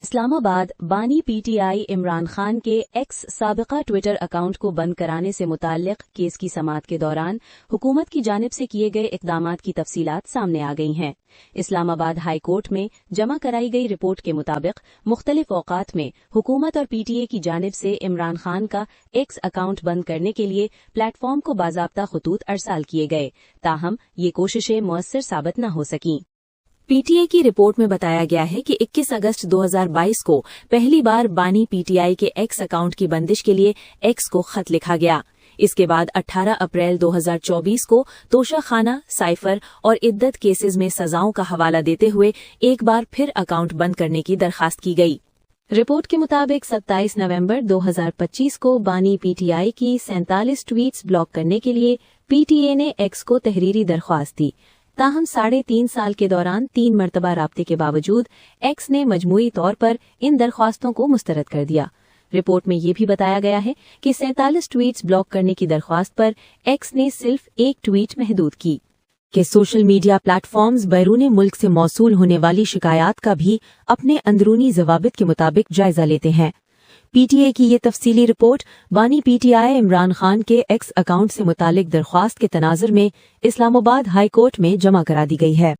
इस्लामाबाद बानी पीटीआई इमरान खान के x साबिका Twitter account को बंद कराने से मुताल्लिक केस की समाअत के दौरान हुकूमत की जानिब से किए गए इकदामात की तफसीलात सामने आ गई हैं। इस्लामाबाद हाई कोर्ट में जमा कराई गई रिपोर्ट के मुताबिक मुख्तलिफ औकात में हुकूमत और पीटीए की जानिब से इमरान खान का एक्स अकाउंट बंद करने के लिए प्लेटफॉर्म को बाज़ाब्ता खतूत अरसाल किए गए, ताहम ये कोशिशें मुअस्सर साबित न हो सकीं। पीटीए की रिपोर्ट में बताया गया है कि 21 अगस्त 2022 को पहली बार बानी पीटीआई के एक्स अकाउंट की बंदिश के लिए एक्स को खत लिखा गया। इसके बाद 18 अप्रैल 2024 को तोशाखाना, साइफर और इद्दत केसेस में सजाओं का हवाला देते हुए एक बार फिर अकाउंट बंद करने की दरखास्त की गई। रिपोर्ट के मुताबिक 27 नवंबर 2025 को बानी पीटीआई की 47 ट्वीट्स ब्लॉक करने के लिए पीटीए ने एक्स को तहरीरी दरख्वास्त दी। ताहम 3.5 साल के दौरान 3 मरतबा राब्ते के बावजूद एक्स ने मजमूई तौर पर इन दरख्वास्तों को मुस्तरद कर दिया। रिपोर्ट में ये भी बताया गया है कि 47 ट्वीट्स ब्लॉक करने की दरख्वास्त पर एक्स ने सिर्फ एक ट्वीट महदूद की। कि सोशल मीडिया प्लेटफॉर्म्स बैरून मुल्क से मौसूल होने वाली शिकायत का भी अपने अंदरूनी ज़वाबित के मुताबिक जायजा लेते हैं। पीटीए की ये तफसीली रिपोर्ट बानी पीटीआई इमरान खान के एक्स अकाउंट से मुतालिक दरख्वास्त के तनाजुर में इस्लामाबाद हाई कोर्ट में जमा करा दी गई है।